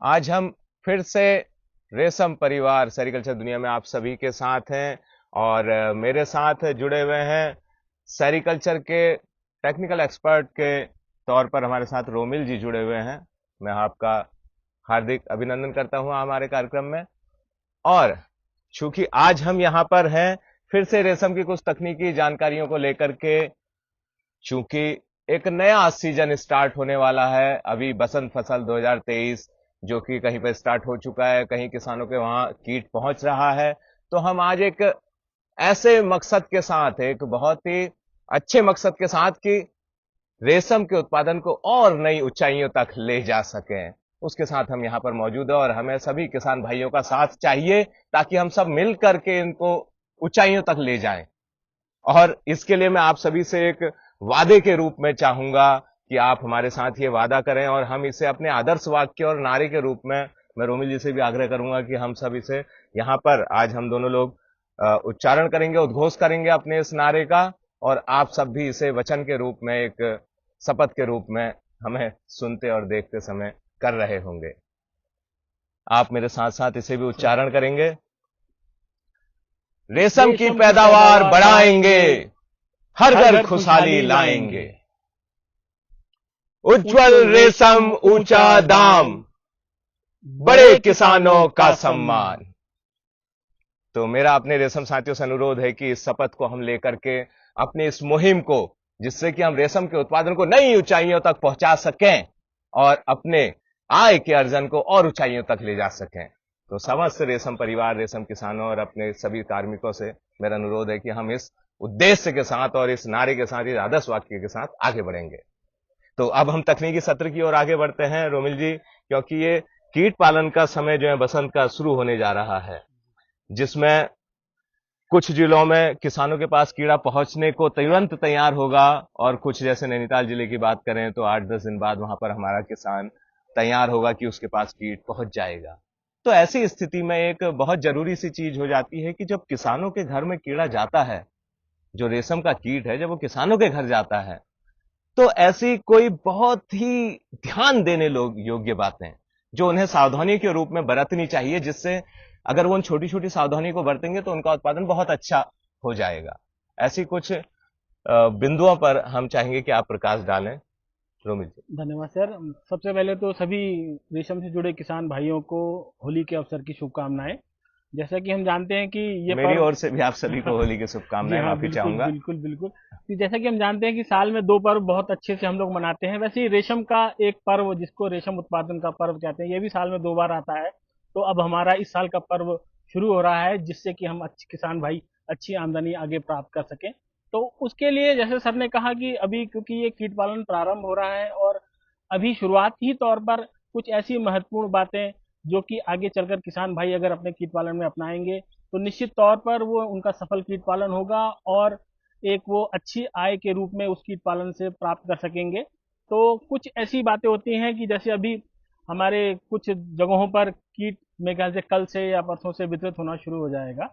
आज हम फिर से रेशम परिवार सेरिकल्चर दुनिया में आप सभी के साथ हैं और मेरे साथ जुड़े हुए हैं सेरिकल्चर के टेक्निकल एक्सपर्ट के तौर पर हमारे साथ रोमिल जी जुड़े हुए हैं। मैं आपका हार्दिक अभिनंदन करता हूं हमारे कार्यक्रम में। और चूंकि आज हम यहां पर हैं फिर से रेशम की कुछ तकनीकी जानकारियों को लेकर के, चूंकि एक नया सीजन स्टार्ट होने वाला है, अभी बसंत फसल 2023 जो कि कहीं पर स्टार्ट हो चुका है, कहीं किसानों के वहां कीट पहुंच रहा है। तो हम आज एक ऐसे मकसद के साथ, एक बहुत ही अच्छे मकसद के साथ कि रेशम के उत्पादन को और नई ऊंचाइयों तक ले जा सकें, उसके साथ हम यहां पर मौजूद हैं। और हमें सभी किसान भाइयों का साथ चाहिए ताकि हम सब मिल करके इनको ऊंचाइयों तक ले जाएं। और इसके लिए मैं आप सभी से एक वादे के रूप में चाहूंगा कि आप हमारे साथ ये वादा करें और हम इसे अपने आदर्श वाक्य और नारे के रूप में, मैं रोमिल जी से भी आग्रह करूंगा कि हम सब इसे यहां पर आज हम दोनों लोग उच्चारण करेंगे, उद्घोष करेंगे अपने इस नारे का। और आप सब भी इसे वचन के रूप में, एक शपथ के रूप में हमें सुनते और देखते समय कर रहे होंगे। आप मेरे साथ साथ इसे भी उच्चारण करेंगे। रेशम की रेशम की पैदावार पैदावार बढ़ाएंगे, बढ़ाएंगे, हर हर घर घर खुशहाली खुशहाली लाएंगे। लाएंगे। उज्जवल उज्जवल रेशम रेशम ऊंचा ऊंचा दाम, दाम, बड़े बड़े किसानों किसानों का का सम्मान। सम्मान। तो मेरा अपने रेशम साथियों से अनुरोध है कि इस शपथ को हम लेकर के अपनी इस मुहिम को, जिससे कि हम रेशम के उत्पादन को नई ऊंचाइयों तक पहुंचा सकें और अपने आय के अर्जन को और ऊंचाइयों तक ले जा सकें। तो समस्त रेशम परिवार, रेशम किसानों और अपने सभी कार्मिकों से मेरा अनुरोध है कि हम इस उद्देश्य के साथ और इस नारे के साथ, इस आदर्श वाक्य के साथ आगे बढ़ेंगे। तो अब हम तकनीकी सत्र की ओर आगे बढ़ते हैं रोमिल जी, क्योंकि ये कीट पालन का समय जो है बसंत का शुरू होने जा रहा है, जिसमें कुछ जिलों में किसानों के पास कीड़ा पहुंचने को तुरंत तैयार होगा और कुछ, जैसे नैनीताल जिले की बात करें तो 8-10 दिन बाद वहां पर हमारा किसान तैयार होगा कि उसके पास कीट पहुंच जाएगा। तो ऐसी स्थिति में एक बहुत जरूरी सी चीज हो जाती है कि जब किसानों के घर में कीड़ा जाता है, जो रेशम का कीट है, जब वो किसानों के घर जाता है, तो ऐसी कोई बहुत ही ध्यान देने लोग योग्य बातें जो उन्हें सावधानी के रूप में बरतनी चाहिए, जिससे अगर वो उन छोटी छोटी सावधानी को बरतेंगे तो उनका उत्पादन बहुत अच्छा हो जाएगा। ऐसी कुछ बिंदुओं पर हम चाहेंगे कि आप प्रकाश डालें, रोमित जी। धन्यवाद सर। सबसे पहले तो सभी रेशम से जुड़े किसान भाइयों को होली के अवसर की शुभकामनाएं। जैसा कि हम जानते हैं कि ये मेरी पर्व ओर से भी आप सभी को होली की जी शुभकामनाएं, हाँ, माफी बिल्कुल चाहूंगा। बिल्कुल बिल्कुल। कि जैसा कि हम जानते हैं कि साल में दो पर्व बहुत अच्छे से हम लोग मनाते हैं, वैसे ही रेशम का एक पर्व जिसको रेशम उत्पादन का पर्व कहते हैं, ये भी साल में दो बार आता है। तो अब हमारा इस साल का पर्व शुरू हो रहा है, जिससे कि हम अच्छे किसान भाई अच्छी आमदनी आगे प्राप्त कर सकें। तो उसके लिए जैसे सर ने कहा कि अभी क्योंकि ये कीट पालन प्रारंभ हो रहा है और अभी शुरुआती तौर पर कुछ ऐसी महत्वपूर्ण बातें जो कि आगे चलकर किसान भाई अगर अपने कीट पालन में अपनाएंगे तो निश्चित तौर पर वो उनका सफल कीट पालन होगा और एक वो अच्छी आय के रूप में उस कीट पालन से प्राप्त कर सकेंगे। तो कुछ ऐसी बातें होती हैं कि जैसे अभी हमारे कुछ जगहों पर कीट मेरे ख्याल से कल से या परसों से वितरित होना शुरू हो जाएगा।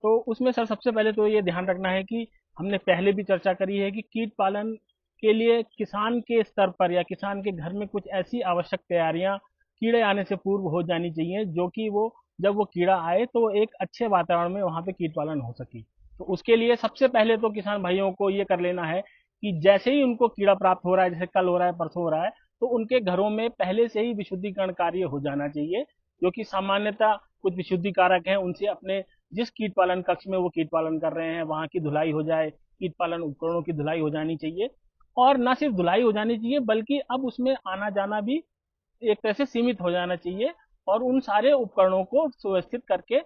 तो उसमें सर सबसे पहले तो ये ध्यान रखना है कि हमने पहले भी चर्चा करी है कि कीट पालन के लिए किसान के स्तर पर या किसान के घर में कुछ ऐसी आवश्यक तैयारियां कीड़े आने से पूर्व हो जानी चाहिए, जो कि वो जब वो कीड़ा आए तो एक अच्छे वातावरण में वहां पे कीट पालन हो सके। तो उसके लिए सबसे पहले तो किसान भाइयों को ये कर लेना है कि जैसे ही उनको कीड़ा प्राप्त हो रहा है, जैसे कल हो रहा है, परसों हो रहा है, तो उनके घरों में पहले से ही विशुद्धिकरण कार्य हो जाना चाहिए, जो कि सामान्यतः कुछ विशुद्धि कारक हैं उनसे अपने जिस कीट पालन कक्ष में वो कीट पालन कर रहे हैं वहां की धुलाई हो जाए, कीट पालन उपकरणों की धुलाई हो जानी चाहिए। और न सिर्फ धुलाई हो जानी चाहिए बल्कि अब उसमें आना जाना भी एक तरह से सीमित हो जाना चाहिए और उन सारे उपकरणों को सुव्यवस्थित करके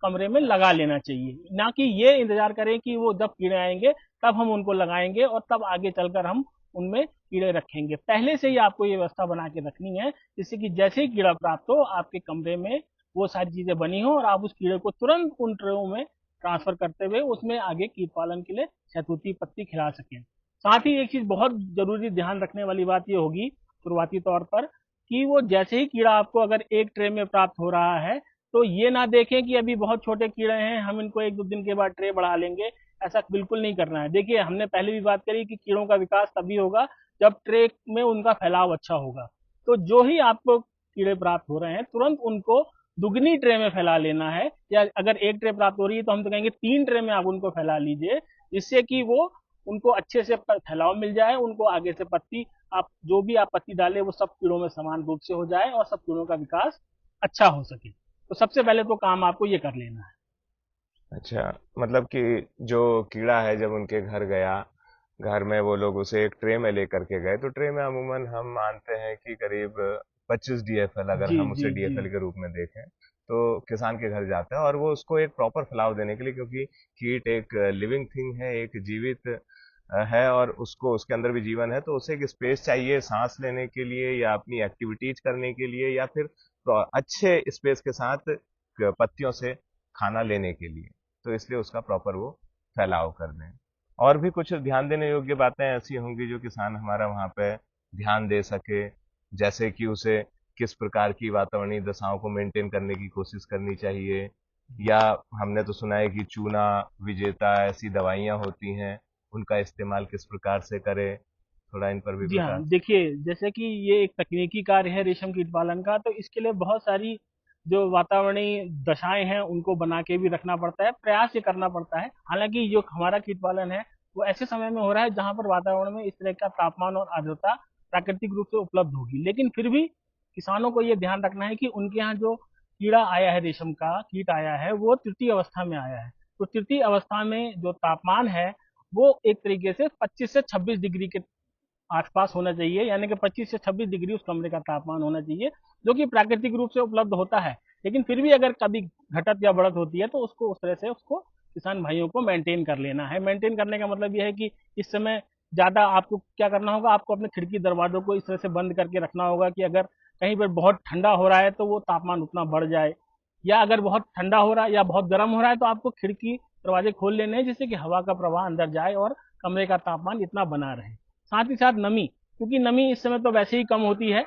कमरे में लगा लेना चाहिए, ना कि ये इंतजार करें कि वो जब कीड़े आएंगे तब हम उनको लगाएंगे और तब आगे चलकर हम उनमें कीड़े रखेंगे। पहले से ही आपको ये व्यवस्था बना के रखनी है, जिससे कि जैसे ही कीड़ा प्राप्त हो आपके कमरे में वो सारी चीजें बनी हो और आप उस कीड़े को तुरंत उन ट्रेयों में ट्रांसफर करते हुए उसमें आगे कीट पालन के लिए शहतूती पत्ती खिला सकें। साथ ही एक चीज बहुत जरूरी ध्यान रखने वाली बात ये होगी शुरुआती तौर पर कि वो जैसे ही कीड़ा आपको अगर एक ट्रे में प्राप्त हो रहा है तो ये ना देखें कि अभी बहुत छोटे कीड़े हैं हम इनको एक दो दिन के बाद ट्रे बढ़ा लेंगे। ऐसा बिल्कुल नहीं करना है। देखिए हमने पहले भी बात करी कि कीड़ों का विकास तभी होगा जब ट्रे में उनका फैलाव अच्छा होगा। तो जो ही आपको कीड़े प्राप्त हो रहे हैं तुरंत उनको दुगनी ट्रे में फैला लेना है, या अगर एक ट्रे प्राप्त हो रही है तो हम तो कहेंगे 3 ट्रे में आप उनको फैला लीजिए, जिससे कि वो उनको अच्छे से फैलाव मिल जाए, उनको आगे से पत्ती, आप जो भी आप पत्ती डाले वो सब कीड़ों में समान रूप से हो जाए और सब कीड़ों का विकास अच्छा हो सके। तो सबसे पहले तो काम आपको ये कर लेना है। अच्छा, मतलब कि जो कीड़ा है जब उनके घर गया, घर में वो लोग उसे एक ट्रे में लेकर के गए, तो ट्रे में अमूमन हम मानते हैं कि करीब 25 डीएफएल, अगर जी हम उसे जी जी। डीएफएल के रूप में देखें, तो किसान के घर जाता है और वो उसको एक प्रॉपर फैलाव देने के लिए, क्योंकि कीट एक लिविंग थिंग है, एक जीवित है और उसको, उसके अंदर भी जीवन है, तो उसे एक स्पेस चाहिए सांस लेने के लिए या अपनी एक्टिविटीज करने के लिए या फिर अच्छे स्पेस के साथ पत्तियों से खाना लेने के लिए। तो इसलिए उसका प्रॉपर वो फैलाव कर दें। और भी कुछ ध्यान देने योग्य बातें ऐसी होंगी जो किसान हमारा वहाँ पे ध्यान दे सके, जैसे कि उसे किस प्रकार की वातावरणीय दशाओं को मेंटेन करने की कोशिश करनी चाहिए, या हमने तो सुना है कि चूना विजेता ऐसी दवाइयाँ होती हैं, उनका इस्तेमाल किस प्रकार से करें, थोड़ा इन पर भी जी हाँ, प्रकाश। देखिए जैसे कि ये एक तकनीकी कार्य है रेशम कीट पालन का, तो इसके लिए बहुत सारी जो वातावरणीय दशाएं हैं उनको बना के भी रखना पड़ता है, प्रयास ये करना पड़ता है। हालांकि जो हमारा कीट पालन है वो ऐसे समय में हो रहा है जहां पर वातावरण में इस तरह का तापमान और आर्द्रता प्राकृतिक रूप से उपलब्ध होगी, लेकिन फिर भी किसानों को ये ध्यान रखना है कि उनके यहाँ जो कीड़ा आया है, रेशम का कीट आया है, वो तृतीय अवस्था में आया है। तो तृतीय अवस्था में जो तापमान है वो एक तरीके से 25 से 26 डिग्री के आसपास होना चाहिए, यानी कि 25 से 26 डिग्री उस कमरे का तापमान होना चाहिए, जो कि प्राकृतिक रूप से उपलब्ध होता है। लेकिन फिर भी अगर कभी घटत या बढ़त होती है तो उसको उस तरह से उसको किसान भाइयों को मेंटेन कर लेना है। मेंटेन करने का मतलब यह है कि इस समय ज़्यादा आपको क्या करना होगा, आपको अपने खिड़की दरवाजों को इस तरह से बंद करके रखना होगा कि अगर कहीं पर बहुत ठंडा हो रहा है तो वो तापमान उतना बढ़ जाए, या अगर बहुत ठंडा हो रहा है या बहुत गर्म हो रहा है तो आपको खिड़की दरवाजे खोल लेने हैं, जिससे कि हवा का प्रवाह अंदर जाए और कमरे का तापमान इतना बना रहे। साथ ही साथ नमी, क्योंकि नमी इस समय तो वैसे ही कम होती है,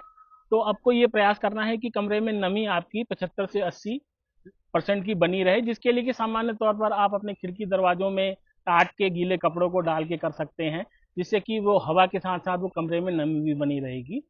तो आपको ये प्रयास करना है कि कमरे में नमी आपकी 75 से 80% की बनी रहे, जिसके लिए कि सामान्य तौर पर आप अपने खिड़की दरवाजों में टाट के गीले कपड़ों को डाल के कर सकते हैं, जिससे कि वो हवा के साथ साथ वो कमरे में नमी भी बनी रहेगी।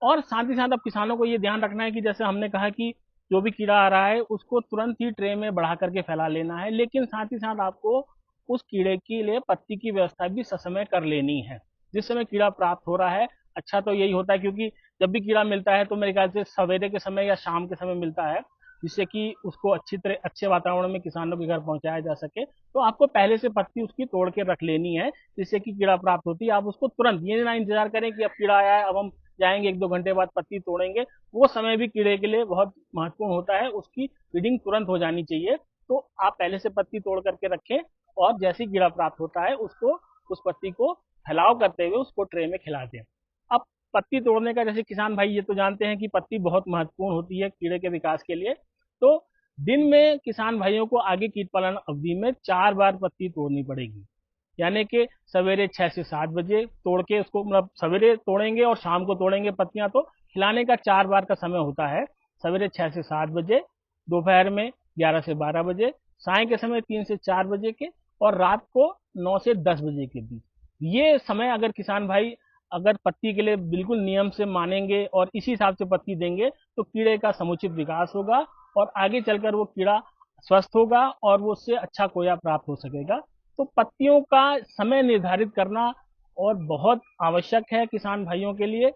और साथ ही साथ अब किसानों को ये ध्यान रखना है कि जैसे हमने कहा कि जो भी कीड़ा आ रहा है उसको तुरंत ही ट्रे में बढ़ा करके फैला लेना है, लेकिन साथ ही साथ आपको उस कीड़े के लिए पत्ती की व्यवस्था भी ससमय कर लेनी है। जिस समय कीड़ा प्राप्त हो रहा है, अच्छा तो यही होता है, क्योंकि जब भी कीड़ा मिलता है तो मेरे ख्याल से सवेरे के समय या शाम के समय मिलता है, जिससे कि उसको अच्छी तरह अच्छे वातावरण में किसानों के घर पहुंचाया जा सके। तो आपको पहले से पत्ती उसकी तोड़ के रख लेनी है, जिससे कि कीड़ा प्राप्त होती है आप उसको तुरंत, ये ना इंतजार करें कि अब कीड़ा आया है अब हम जाएंगे 1-2 घंटे बाद पत्ती तोड़ेंगे। वो समय भी कीड़े के लिए बहुत महत्वपूर्ण होता है, उसकी फीडिंग तुरंत हो जानी चाहिए। तो आप पहले से पत्ती तोड़ करके रखें और जैसे ही कीड़ा प्राप्त होता है उसको, उस पत्ती को फैलाव करते हुए उसको ट्रे में खिला दें। अब पत्ती तोड़ने का, जैसे किसान भाई ये तो जानते हैं कि पत्ती बहुत महत्वपूर्ण होती है कीड़े के विकास के लिए, तो दिन में किसान भाइयों को आगे कीट पालन अवधि में 4 बार पत्ती तोड़नी पड़ेगी। यानी कि सवेरे 6 से 7 बजे तोड़ के उसको, मतलब सवेरे तोड़ेंगे और शाम को तोड़ेंगे पत्तियां, तो खिलाने का 4 बार का समय होता है। सवेरे 6 से 7 बजे, दोपहर में 11 से 12 बजे, साय के समय 3 से 4 बजे के, और रात को 9 से 10 बजे के बीच। ये समय अगर किसान भाई अगर पत्ती के लिए बिल्कुल नियम से मानेंगे और इसी हिसाब से पत्ती देंगे तो कीड़े का समुचित विकास होगा और आगे चलकर वो कीड़ा स्वस्थ होगा और वो उससे अच्छा कोया प्राप्त हो सकेगा। तो पत्तियों का समय निर्धारित करना और बहुत आवश्यक है किसान भाइयों के लिए।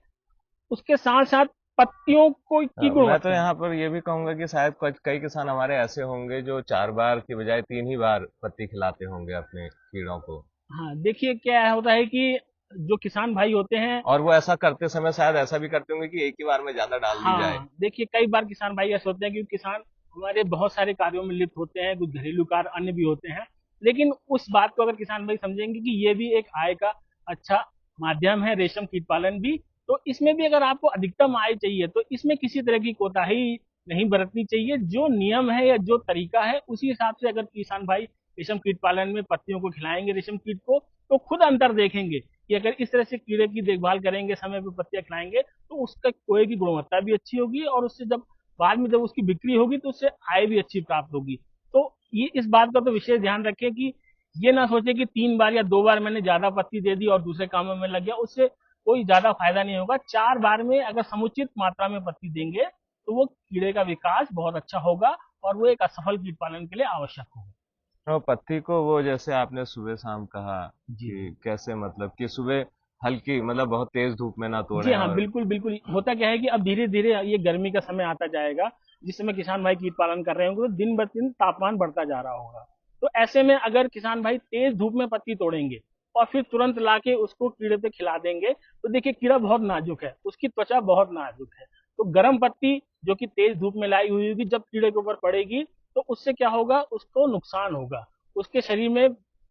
उसके साथ साथ पत्तियों को की मैं तो गुणवत्ता। यहाँ पर ये भी कहूंगा कि शायद कई किसान हमारे ऐसे होंगे जो 4 बार की बजाय 3 ही बार पत्ती खिलाते होंगे अपने कीड़ों को। हाँ, देखिए क्या होता है कि जो किसान भाई होते हैं, और वो ऐसा करते समय शायद ऐसा भी करते होंगे कि एक ही बार में ज्यादा डाल दी जाए। हाँ देखिए कई बार किसान भाई ऐसे होते हैं कि किसान हमारे बहुत सारे कार्यों में लिप्त होते हैं, कुछ घरेलू कार्य अन्य भी होते हैं, लेकिन उस बात को अगर किसान भाई समझेंगे कि ये भी एक आय का अच्छा माध्यम है रेशम कीट पालन भी, तो इसमें भी अगर आपको अधिकतम आय चाहिए तो इसमें किसी तरह की कोताही नहीं बरतनी चाहिए। जो नियम है या जो तरीका है उसी हिसाब से अगर किसान भाई रेशम कीट पालन में पत्तियों को खिलाएंगे रेशम कीट को, तो खुद अंतर देखेंगे कि अगर इस तरह से कीड़े की देखभाल करेंगे, समय पर पत्तियां खिलाएंगे, तो उसका कोए की गुणवत्ता भी अच्छी होगी और उससे जब बाद में जब उसकी बिक्री होगी तो उससे आय भी अच्छी प्राप्त होगी। तो ये इस बात का तो विशेष ध्यान रखें कि ये ना सोचे कि 3 बार या 2 बार मैंने ज्यादा पत्ती दे दी और दूसरे कामों में लग गया, उससे कोई ज्यादा फायदा नहीं होगा। 4 बार में अगर समुचित मात्रा में पत्ती देंगे तो वो कीड़े का विकास बहुत अच्छा होगा और वो एक असफल कीट पालन के लिए आवश्यक होगा। और पत्ती को वो जैसे आपने सुबह शाम कहा जी कि कैसे, मतलब कि सुबह हल्की, मतलब बहुत तेज धूप में ना जी तोड़ें, हाँ, और बिल्कुल बिल्कुल। होता क्या है कि अब धीरे धीरे ये गर्मी का समय आता जाएगा, जिस समय किसान भाई कीट पालन कर रहे होंगे तो दिन ब दिन तापमान बढ़ता जा रहा होगा। तो ऐसे में अगर किसान भाई तेज धूप में पत्ती तोड़ेंगे और फिर तुरंत लाके उसको कीड़े पे खिला देंगे, तो देखिए कीड़ा बहुत नाजुक है, उसकी त्वचा बहुत नाजुक है। तो गर्म पत्ती जो कि तेज धूप में लाई हुई होगी, जब कीड़े के ऊपर पड़ेगी तो उससे क्या होगा, उसको नुकसान होगा, उसके शरीर में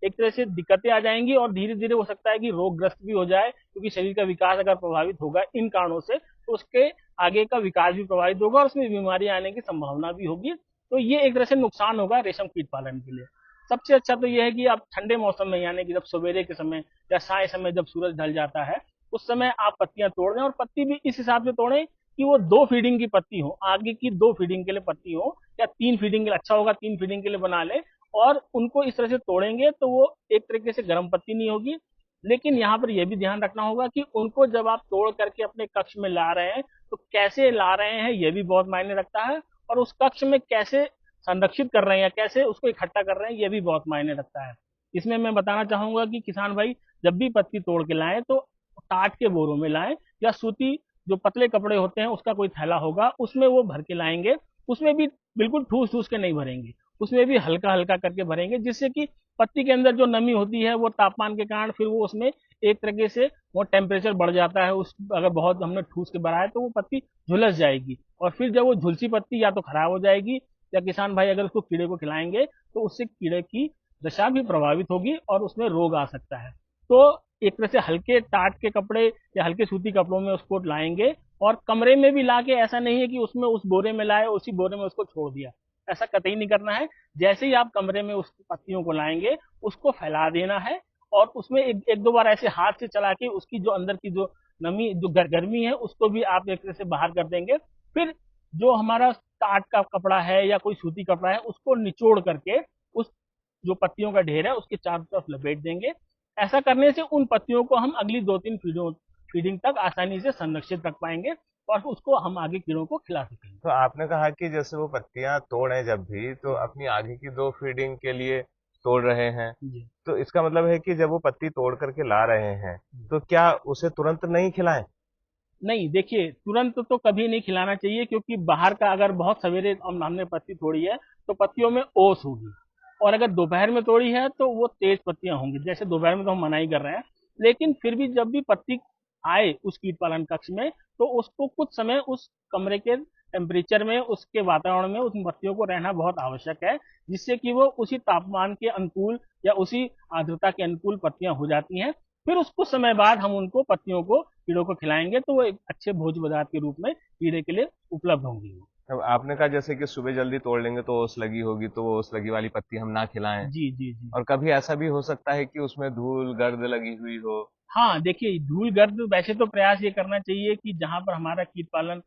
एक तरह से दिक्कतें आ जाएंगी और धीरे धीरे हो सकता है कि रोगग्रस्त भी हो जाए, क्योंकि शरीर का विकास अगर प्रभावित होगा इन कारणों से तो उसके आगे का विकास भी प्रभावित होगा और उसमें बीमारी आने की संभावना भी होगी। तो ये एक तरह से नुकसान होगा रेशम कीट पालन के लिए। सबसे अच्छा तो यह है कि आप ठंडे मौसम में, यानी कि जब सवेरे के समय या साय समय जब सूरज ढल जाता है, उस समय आप पत्तियां तोड़ दें और पत्ती भी इस हिसाब से तोड़ें कि वो 2 फीडिंग की पत्ती हो, आगे की 2 फीडिंग के लिए पत्ती हो, या 3 फीडिंग के लिए, अच्छा होगा 3 फीडिंग के लिए बना ले। और उनको इस तरह से तोड़ेंगे तो वो एक तरीके से गर्म पत्ती नहीं होगी। लेकिन यहाँ पर यह भी ध्यान रखना होगा कि उनको जब आप तोड़ करके अपने कक्ष में ला रहे हैं तो कैसे ला रहे हैं, यह भी बहुत मायने रखता है। और उस कक्ष में कैसे संरक्षित कर रहे हैं या कैसे उसको इकट्ठा कर रहे हैं, यह भी बहुत मायने रखता है। इसमें मैं बताना चाहूंगा कि किसान भाई जब भी पत्ती तोड़ के लाएं तो टाट के बोरों में लाएं, या सूती जो पतले कपड़े होते हैं उसका कोई थैला होगा उसमें वो भर के लाएंगे। उसमें भी बिल्कुल ठूस ठूस के नहीं भरेंगे, उसमें भी हल्का हल्का करके भरेंगे, जिससे कि पत्ती के अंदर जो नमी होती है वो तापमान के कारण फिर वो उसमें एक तरीके से वो टेम्परेचर बढ़ जाता है। उस अगर बहुत हमने ठूस के भरा है तो वो पत्ती झुलस जाएगी, और फिर जब वो झुलसी पत्ती या तो खराब हो जाएगी, या किसान भाई अगर उसको कीड़े को खिलाएंगे तो उससे कीड़े की दशा भी प्रभावित होगी और उसमें रोग आ सकता है। तो एक तरह से हल्के टाट के कपड़े या हल्के सूती कपड़ों में उसको लाएंगे, और कमरे में भी लाके ऐसा नहीं है कि उसमें उस बोरे में लाए उसी बोरे में उसको छोड़ दिया, ऐसा कतई नहीं करना है। जैसे ही आप कमरे में उस पत्तियों को लाएंगे उसको फैला देना है, और उसमें एक दो बार ऐसे हाथ से चला के उसकी जो अंदर की जो नमी जो गर्मी है उसको भी आप एक तरह से बाहर कर देंगे। फिर जो हमारा टाट का कपड़ा है या कोई सूती कपड़ा है उसको निचोड़ करके उस जो पत्तियों का ढेर है उसके चारों तरफ लपेट देंगे। ऐसा करने से उन पत्तियों को हम अगली 2-3 फीडिंग तक आसानी से संरक्षित रख पाएंगे और उसको हम आगे कीड़ों को खिला सकेंगे। तो आपने कहा कि जैसे वो पत्तियां तोड़ें जब भी, तो अपनी आगे की 2 फीडिंग के लिए तोड़ रहे हैं, जी तो इसका मतलब है कि जब वो पत्ती तोड़ करके ला रहे हैं तो क्या उसे तुरंत नहीं खिलाएं? नहीं, देखिए तुरंत तो कभी नहीं खिलाना चाहिए, क्योंकि बाहर का अगर बहुत सवेरे हमने पत्ती तोड़ी है तो पत्तियों में ओस होगी, और अगर दोपहर में तोड़ी है तो वो तेज पत्तियां होंगी। जैसे दोपहर में तो हम मना ही कर रहे हैं, लेकिन फिर भी जब भी पत्ती आए उस कीट पालन कक्ष में तो उसको कुछ समय उस कमरे के टेम्परेचर में, उसके वातावरण में उस पत्तियों को रहना बहुत आवश्यक है, जिससे कि वो उसी तापमान के अनुकूल या उसी आर्द्रता के अनुकूल पत्तियां हो जाती हैं। फिर उस कुछ समय बाद हम उनको पत्तियों को कीड़ों को खिलाएंगे तो वो एक अच्छे भोज्य पदार्थ के रूप में कीड़े के लिए उपलब्ध होंगी वो। अब आपने कहा जैसे कि सुबह जल्दी तोड़ लेंगे तो ओस लगी होगी, तो वो ओस लगी वाली पत्ती हम ना खिलाएं। जी जी जी। और कभी ऐसा भी हो सकता है कि उसमें धूल गर्द लगी हुई हो। हाँ, देखिए धूल गर्द वैसे तो प्रयास ये करना चाहिए कि जहाँ पर हमारा कीट पालन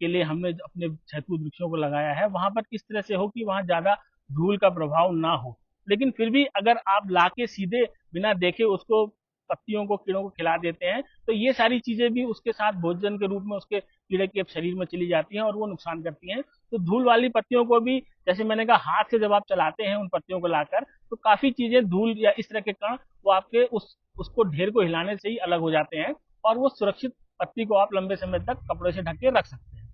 के लिए हमने अपने शहतूत वृक्षों को लगाया है वहां पर किस तरह से हो कि वहां ज्यादा धूल का प्रभाव ना हो। लेकिन फिर भी अगर आप लाके सीधे बिना देखे उसको पत्तियों को कीड़ों को खिला देते हैं तो ये सारी चीजें भी उसके साथ भोजन के रूप में उसके कीड़े के शरीर में चली जाती हैं और वो नुकसान करती हैं। तो धूल वाली पत्तियों को भी, जैसे मैंने कहा, हाथ से जब आप चलाते हैं उन पत्तियों को लाकर तो काफी चीजें धूल या इस तरह के कण वो आपके उसको ढेर को हिलाने से ही अलग हो जाते हैं, और वो सुरक्षित पत्ती को आप लंबे समय तक कपड़े से ढक के रख सकते हैं।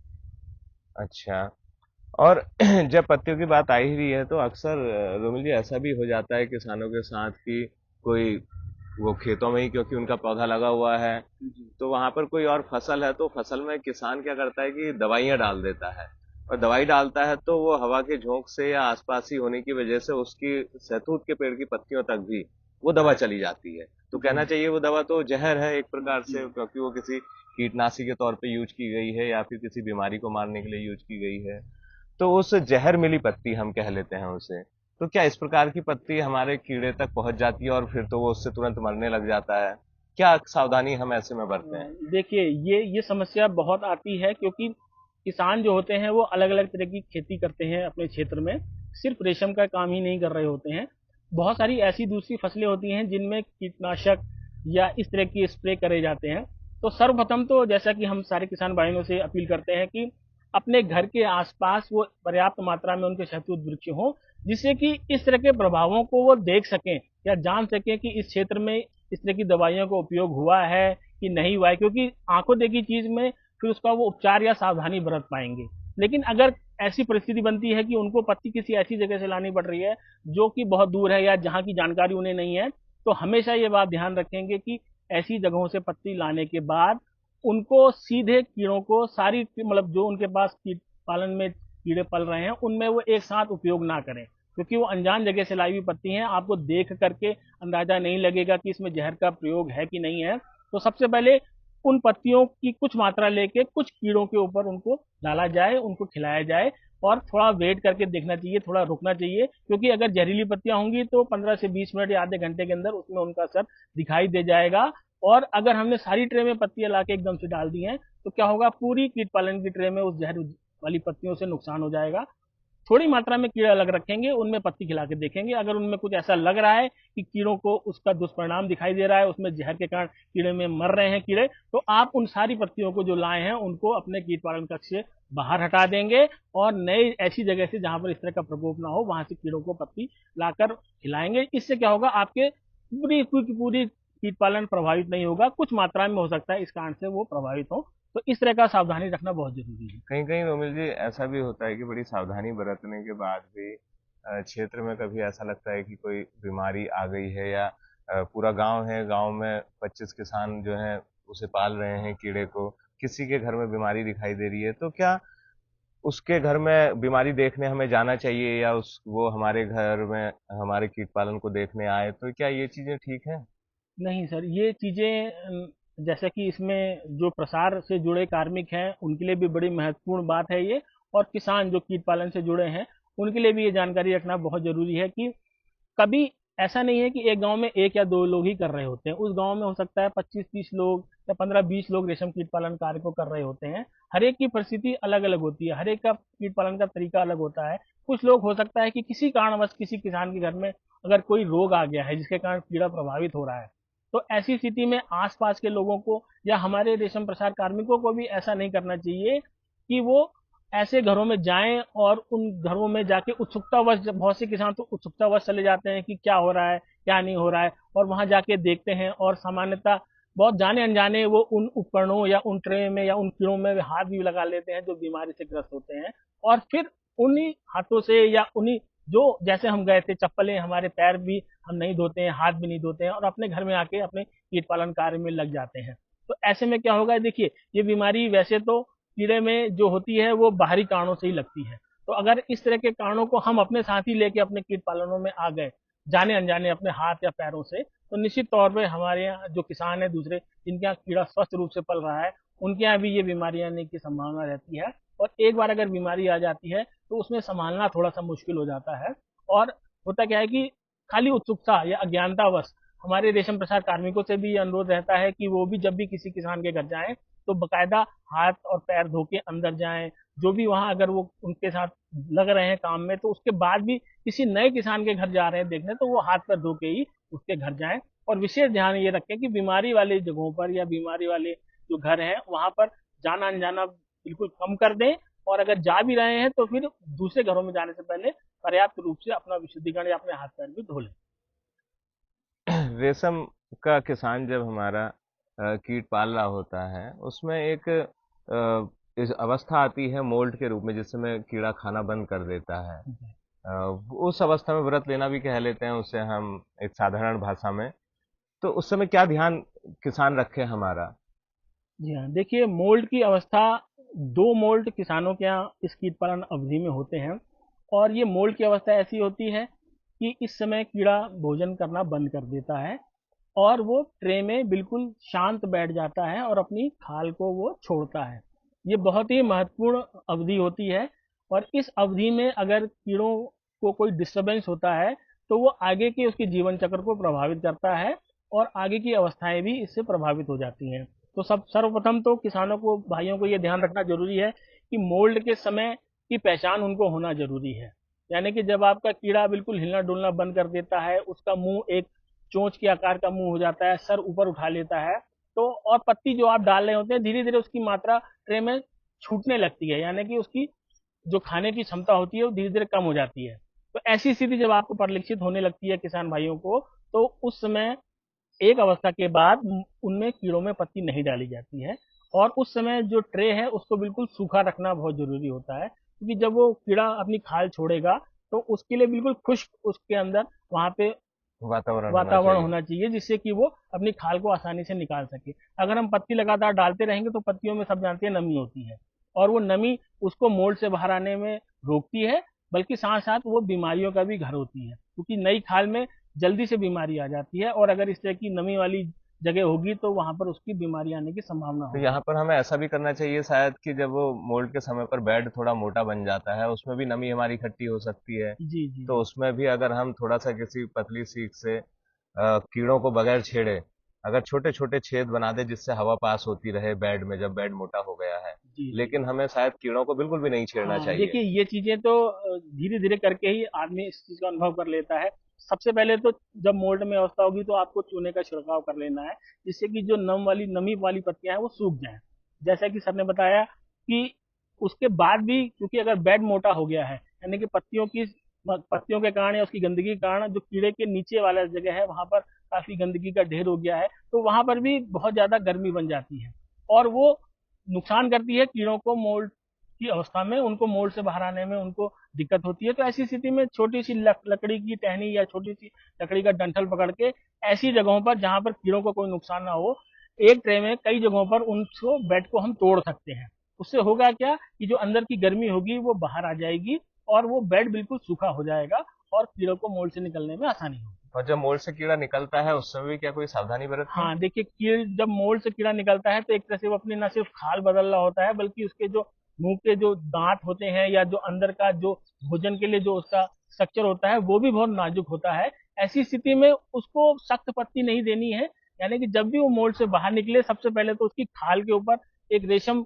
अच्छा। और जब पत्तियों की बात आ ही रही है तो अक्सर रोमिल जी ऐसा भी हो जाता है किसानों के साथ कि कोई वो खेतों में ही, क्योंकि उनका पौधा लगा हुआ है, तो वहां पर कोई और फसल है, तो फसल में किसान क्या करता है कि दवाइयां डाल देता है। और दवाई डालता है तो वो हवा के झोंक से या आसपास ही होने की वजह से उसकी सहतूत के पेड़ की पत्तियों तक भी वो दवा चली जाती है। तो कहना जी चाहिए वो दवा तो जहर है एक प्रकार जी। से, क्योंकि वो किसी कीटनाशी के तौर पे यूज की गई है या फिर किसी बीमारी को मारने के लिए यूज की गई है। तो उस जहर मिली पत्ती हम कह लेते हैं उसे, तो क्या इस प्रकार की पत्ती हमारे कीड़े तक पहुंच जाती है और फिर तो वो उससे तुरंत मरने लग जाता है? क्या सावधानी हम ऐसे में बरतें? देखिए ये समस्या बहुत आती है, क्योंकि किसान जो होते हैं वो अलग अलग तरह की खेती करते हैं अपने क्षेत्र में, सिर्फ रेशम का काम ही नहीं कर रहे होते हैं। बहुत सारी ऐसी दूसरी फसलें होती हैं जिनमें कीटनाशक या इस तरह की स्प्रे करे जाते हैं। तो सर्वप्रथम तो जैसा कि हम सारे किसान भाइयों से अपील करते हैं कि अपने घर के आसपास वो पर्याप्त मात्रा में उनके शहतूत वृक्ष हों, जिससे कि इस तरह के प्रभावों को वो देख सकें या जान सकें कि इस क्षेत्र में इस तरह की दवाइयों का उपयोग हुआ है कि नहीं हुआ है, क्योंकि आंखों देखी चीज में फिर उसका वो उपचार या सावधानी बरत पाएंगे। लेकिन अगर ऐसी परिस्थिति बनती है कि उनको पत्ती किसी ऐसी जगह से लानी पड़ रही है जो कि बहुत दूर है या जहाँ की जानकारी उन्हें नहीं है, तो हमेशा ये बात ध्यान रखेंगे कि ऐसी जगहों से पत्ती लाने के बाद उनको सीधे कीड़ों को सारी मतलब जो उनके पास कीट पालन में कीड़े पल रहे हैं उनमें वो एक साथ उपयोग ना करें, क्योंकि वो अनजान जगह से लाई हुई पत्ती हैं, आपको देख करके अंदाजा नहीं लगेगा कि इसमें जहर का प्रयोग है कि नहीं है। तो सबसे पहले उन पत्तियों की कुछ मात्रा लेके कुछ कीड़ों के ऊपर उनको डाला जाए, उनको खिलाया जाए और थोड़ा वेट करके देखना चाहिए, थोड़ा रुकना चाहिए, क्योंकि अगर जहरीली पत्तियां होंगी तो 15 से 20 मिनट या आधे घंटे के अंदर उसमें उनका असर दिखाई दे जाएगा। और अगर हमने सारी ट्रे में पत्तियां लाके एकदम से डाल दी हैं तो क्या होगा, पूरी कीट पालन की ट्रे में उस जहर वाली पत्तियों से नुकसान हो जाएगा। थोड़ी मात्रा में कीड़ा अलग रखेंगे, उनमें पत्ती खिला के देखेंगे, अगर उनमें कुछ ऐसा लग रहा है कि कीड़ों को उसका दुष्परिणाम दिखाई दे रहा है, उसमें जहर के कारण कीड़े में मर रहे हैं कीड़े, तो आप उन सारी पत्तियों को जो लाए हैं उनको अपने कीट पालन कक्ष से बाहर हटा देंगे और नई ऐसी जगह से जहां पर इस तरह का प्रकोप ना हो वहां से कीड़ों को पत्ती लाकर खिलाएंगे। इससे क्या होगा, आपके पूरी पूरी कीट पालन प्रभावित नहीं होगा, कुछ मात्रा में हो सकता है इस कारण से वो प्रभावित हो। तो इस तरह का सावधानी रखना बहुत जरूरी है। कहीं कहीं रोमिल जी ऐसा भी होता है कि बड़ी सावधानी बरतने के बाद भी क्षेत्र में कभी ऐसा लगता है कि कोई बीमारी आ गई है, या पूरा गांव है, गांव में 25 किसान जो हैं उसे पाल रहे हैं कीड़े को, किसी के घर में बीमारी दिखाई दे रही है, तो क्या उसके घर में बीमारी देखने हमें जाना चाहिए, या उस वो हमारे घर में हमारे कीट पालन को देखने आए, तो क्या ये चीजें ठीक है? नहीं सर, ये चीज़ें जैसे कि इसमें जो प्रसार से जुड़े कार्मिक हैं उनके लिए भी बड़ी महत्वपूर्ण बात है ये, और किसान जो कीट पालन से जुड़े हैं उनके लिए भी ये जानकारी रखना बहुत ज़रूरी है कि कभी ऐसा नहीं है कि एक गांव में एक या दो लोग ही कर रहे होते हैं, उस गांव में हो सकता है 25-30 लोग या 15-20 लोग रेशम कीट पालन कार्य को कर रहे होते हैं। हर एक की परिस्थिति अलग अलग होती है, हर एक का कीट पालन का तरीका अलग होता है। कुछ लोग हो सकता है कि किसी कारणवश किसी किसान के घर में अगर कोई रोग आ गया है जिसके कारण कीड़ा प्रभावित हो रहा है, तो ऐसी स्थिति में आसपास के लोगों को या हमारे रेशम प्रसार कार्मिकों को भी ऐसा नहीं करना चाहिए कि वो ऐसे घरों में जाएं और उन घरों में जाके उत्सुकतावश, बहुत से किसान तो उत्सुकतावश चले जाते हैं कि क्या हो रहा है क्या नहीं हो रहा है, और वहां जाके देखते हैं और सामान्यतः बहुत जाने अनजाने वो उन उपकरणों या उन ट्रे में या उन कीड़ों में हाथ भी लगा लेते हैं जो बीमारी से ग्रस्त होते हैं, और फिर उन्हीं हाथों से या उन्हीं जो जैसे हम गए थे चप्पलें हमारे पैर भी हम नहीं धोते हैं, हाथ भी नहीं धोते हैं और अपने घर में आके अपने कीट पालन कार्य में लग जाते हैं। तो ऐसे में क्या होगा, देखिए ये बीमारी वैसे तो कीड़े में जो होती है वो बाहरी कारणों से ही लगती है, तो अगर इस तरह के कारणों को हम अपने साथ ही लेके अपने कीट पालनों में आ गए जाने अनजाने अपने हाथ या पैरों से, तो निश्चित तौर पे हमारे यहाँ जो किसान है दूसरे जिनके यहाँ कीड़ा स्वस्थ रूप से पल रहा है उनके यहाँ भी ये बीमारियां आने की संभावना रहती है, और एक बार अगर बीमारी आ जाती है तो उसमें संभालना थोड़ा सा मुश्किल हो जाता है। और होता क्या है कि खाली उत्सुकता या अज्ञानतावश हमारे रेशम प्रसार कार्मिकों से भी ये अनुरोध रहता है कि वो भी जब भी किसी किसान के घर जाएं तो बकायदा हाथ और पैर धो के अंदर जाएं, जो भी वहां अगर वो उनके साथ लग रहे हैं काम में तो उसके बाद भी किसी नए किसान के घर जा रहे हैं देखने तो वो हाथ पैर धो के ही उसके घर जाएं। और विशेष ध्यान ये रखें कि बीमारी वाली जगहों पर या बीमारी वाले जो घर हैं वहां पर जाना अनजाना बिल्कुल कम कर दें, और अगर जा भी रहे हैं तो फिर दूसरे घरों में जाने से पहले पर्याप्त रूप से अपना विशुद्धिकरण या अपने हाथ पैर भी धो लें। रेशम का किसान जब हमारा कीट पाल रहा होता है, उसमें एक इस अवस्था आती है मोल्ड के रूप में, जिस समय कीड़ा खाना बंद कर देता है। अ, उस अवस्था में व्रत लेना भी कह लेते हैं उसे हम एक साधारण भाषा में, तो उस समय क्या ध्यान किसान रखे हमारा? जी हाँ, देखिए मोल्ड की अवस्था, दो मोल्ड किसानों के यहाँ इस कीट पालन अवधि में होते हैं, और ये मोल्ड की अवस्था ऐसी होती है कि इस समय कीड़ा भोजन करना बंद कर देता है और वो ट्रे में बिल्कुल शांत बैठ जाता है और अपनी खाल को वो छोड़ता है। ये बहुत ही महत्वपूर्ण अवधि होती है, और इस अवधि में अगर कीड़ों को कोई डिस्टरबेंस होता है तो वो आगे के उसके जीवन चक्र को प्रभावित करता है और आगे की अवस्थाएं भी इससे प्रभावित हो जाती हैं। तो सब सर्वप्रथम तो किसानों को, भाइयों को ये ध्यान रखना जरूरी है कि मोल्ड के समय की पहचान उनको होना जरूरी है। यानी कि जब आपका कीड़ा बिल्कुल हिलना डुलना बंद कर देता है, उसका मुंह एक चोंच के आकार का मुंह हो जाता है, सर ऊपर उठा लेता है, तो और पत्ती जो आप डाल रहे होते हैं धीरे धीरे उसकी मात्रा ट्रे में छूटने लगती है, यानी कि उसकी जो खाने की क्षमता होती है वो धीरे धीरे कम हो जाती है। तो ऐसी स्थिति जब आपको परिलक्षित होने लगती है किसान भाइयों को, तो उस समय एक अवस्था के बाद उनमें कीड़ों में पत्ती नहीं डाली जाती है, और उस समय जो ट्रे है उसको बिल्कुल सूखा रखना बहुत जरूरी होता है, क्योंकि जब वो कीड़ा अपनी खाल छोड़ेगा तो उसके लिए बिल्कुल खुश्क उसके अंदर वहां पे वातावरण होना वातावरण चाहिए। होना चाहिए, जिससे कि वो अपनी खाल को आसानी से निकाल सके। अगर हम पत्ती लगातार डालते रहेंगे तो पत्तियों में, सब जानते हैं, नमी होती है, और वो नमी उसको मोल्ड से बाहर आने में रोकती है, बल्कि साथ साथ वो बीमारियों का भी घर होती है, क्योंकि नई खाल में जल्दी से बीमारी आ जाती है, और अगर इस तरह की नमी वाली जगह होगी तो वहां पर उसकी बीमारी आने की संभावना तो होगी। यहाँ पर हमें ऐसा भी करना चाहिए शायद कि जब वो मोल्ड के समय पर बेड थोड़ा मोटा बन जाता है, उसमें भी नमी हमारी इकट्ठी हो सकती है। जी जी तो जी। उसमें भी अगर हम थोड़ा सा किसी पतली सीख से कीड़ों को बगैर छेड़े अगर छोटे छोटे छेद बना दे जिससे हवा पास होती रहे बेड में जब बेड मोटा हो गया है, जी जी लेकिन जी। हमें शायद कीड़ों को बिल्कुल भी नहीं छेड़ना हाँ, चाहिए। देखिए ये चीजें तो धीरे धीरे करके ही आदमी इस चीज का अनुभव कर लेता है। सबसे पहले तो जब मोल्ड में अवस्था होगी तो आपको चूने का छिड़काव कर लेना है, जिससे कि जो नमी वाली पत्तियां हैं वो सूख जाएं। जैसा कि सर ने बताया कि उसके बाद भी, क्योंकि अगर बेड मोटा हो गया है, यानी कि पत्तियों के कारण या उसकी गंदगी के कारण जो कीड़े के नीचे वाला जगह है वहां पर काफी गंदगी का ढेर हो गया है, तो वहां पर भी बहुत ज्यादा गर्मी बन जाती है, और वो नुकसान करती है कीड़ों को। मोल्ड की अवस्था में उनको मोल्ड से बाहर आने में उनको दिक्कत होती है। तो ऐसी स्थिति में छोटी सी लकड़ी की टहनी या छोटी सी लकड़ी का डंठल पकड़ के ऐसी जगहों पर जहां पर कीड़ों को कोई नुकसान ना हो, एक ट्रे में कई जगहों पर उनको बेड को हम तोड़ सकते हैं। उससे होगा क्या कि जो अंदर की गर्मी होगी वो बाहर आ जाएगी, और वो बेड बिल्कुल सूखा हो जाएगा, और कीड़ों को मोल्ड से निकलने में आसानी होगी। और जब मोल्ड से कीड़ा निकलता है उस समय भी क्या कोई सावधानी बरतनी है? हाँ, देखिए जब मोल्ड से कीड़ा निकलता है तो एक तरह से वो अपनी न सिर्फ खाल बदल रहा होता है, बल्कि उसके जो मुंह के जो दांत होते हैं या जो अंदर का जो भोजन के लिए जो उसका स्ट्रक्चर होता है वो भी बहुत नाजुक होता है। ऐसी स्थिति में उसको सख्त पत्ती नहीं देनी है, यानी कि जब भी वो मोल्ड से बाहर निकले सबसे पहले तो उसकी खाल के ऊपर एक रेशम,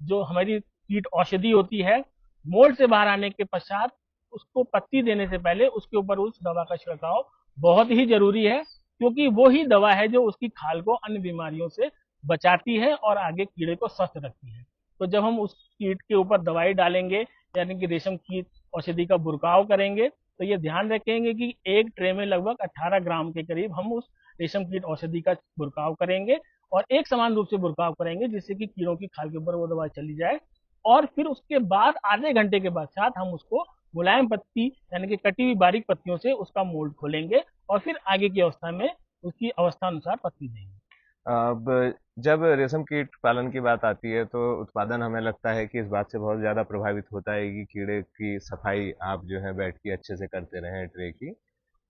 जो हमारी कीट औषधि होती है, मोल्ड से बाहर आने के पश्चात उसको पत्ती देने से पहले उसके ऊपर उस दवा का छिड़काव बहुत ही जरूरी है, क्योंकि वो ही दवा है जो उसकी खाल को अन्य बीमारियों से बचाती है और आगे कीड़े को स्वस्थ रखती है। तो जब हम उस कीट के ऊपर दवाई डालेंगे, यानी कि रेशम कीट औषधि का बुरकाव करेंगे, तो ये ध्यान रखेंगे कि एक ट्रे में लगभग 18 ग्राम के करीब हम उस रेशम कीट औषधि का बुरकाव करेंगे, और एक समान रूप से बुरकाव करेंगे, जिससे कि कीड़ों की खाल के ऊपर वो दवा चली जाए। और फिर उसके बाद आधे घंटे के बाद साथ हम उसको मुलायम पत्ती, यानी कि कटी हुई बारीक पत्तियों से उसका मोल्ड खोलेंगे, और फिर आगे की अवस्था में उसकी अवस्था अनुसार पत्ती देंगे। अब जब रेशम कीट पालन की बात आती है तो उत्पादन हमें लगता है कि इस बात से बहुत ज़्यादा प्रभावित होता है कि कीड़े की सफाई आप जो है बैठ के अच्छे से करते रहें ट्रे की।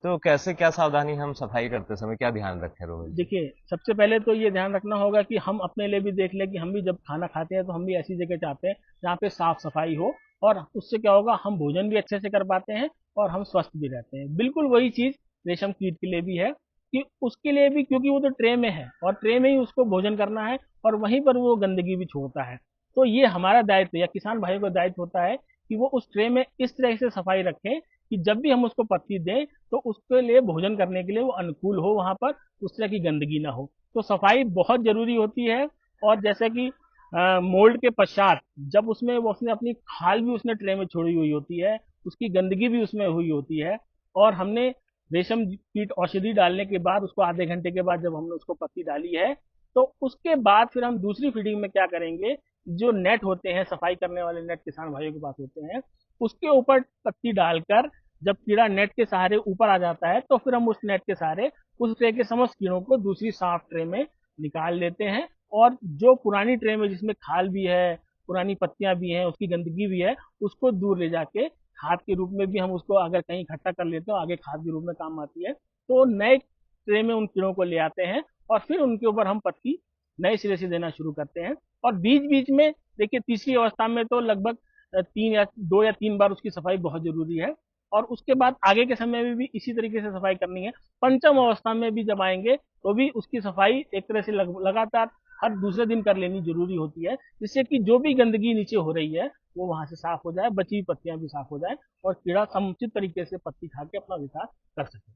तो कैसे क्या सावधानी हम सफाई करते समय क्या ध्यान रखें रोहित जी? देखिए, सबसे पहले तो ये ध्यान रखना होगा कि हम अपने लिए भी देख लें कि हम भी जब खाना खाते हैं तो हम भी ऐसी जगह चाहते हैं जहाँ पे साफ सफाई हो, और उससे क्या होगा, हम भोजन भी अच्छे से कर पाते हैं और हम स्वस्थ भी रहते हैं। बिल्कुल वही चीज रेशम कीट के लिए भी है, कि उसके लिए भी, क्योंकि वो तो ट्रे में है और ट्रे में ही उसको भोजन करना है, और वहीं पर वो गंदगी भी छोड़ता है। तो ये हमारा दायित्व या किसान भाइयों का दायित्व होता है कि वो उस ट्रे में इस तरह से सफाई रखें कि जब भी हम उसको पत्ती दें तो उसके लिए भोजन करने के लिए वो अनुकूल हो, वहां पर उस तरह की गंदगी ना हो। तो सफाई बहुत जरूरी होती है। और जैसे कि मोल्ड के पश्चात जब उसमें वो उसने अपनी खाल भी उसने ट्रे में छोड़ी हुई होती है, उसकी गंदगी भी उसमें हुई होती है, और हमने रेशम कीट औषधि डालने के बाद उसको आधे घंटे के बाद जब हमने उसको पत्ती डाली है, तो उसके बाद फिर हम दूसरी फीडिंग में क्या करेंगे, जो नेट होते हैं, सफाई करने वाले नेट किसान भाइयों के पास होते हैं, उसके ऊपर पत्ती डालकर जब कीड़ा नेट के सहारे ऊपर आ जाता है तो फिर हम उस नेट के सहारे उस ट्रे के समस्त कीड़ों को दूसरी साफ ट्रे में निकाल लेते हैं, और जो पुरानी ट्रे में जिसमें खाल भी है, पुरानी पत्तियां भी हैं, उसकी गंदगी भी है, उसको दूर ले जाके खाद के रूप में भी हम उसको अगर कहीं इकट्ठा कर लेते हो आगे खाद के रूप में काम आती है। तो नए ट्रे में उन कीड़ों को ले आते हैं और फिर उनके ऊपर हम पत्ती नए सिरे से देना शुरू करते हैं। और बीच बीच में देखिए, तीसरी अवस्था में तो लगभग 2 या 3 बार उसकी सफाई बहुत जरूरी है, और उसके बाद आगे के समय में भी इसी तरीके से सफाई करनी है। पंचम अवस्था में भी जब आएंगे तो भी उसकी सफाई एक तरह से लगातार हर दूसरे दिन कर लेनी जरूरी होती है, जिससे कि जो भी गंदगी नीचे हो रही है वो वहां से साफ हो जाए, बची हुई पत्तियां भी साफ हो जाए, और कीड़ा समुचित तरीके से पत्ती खा के अपना विकास कर सके।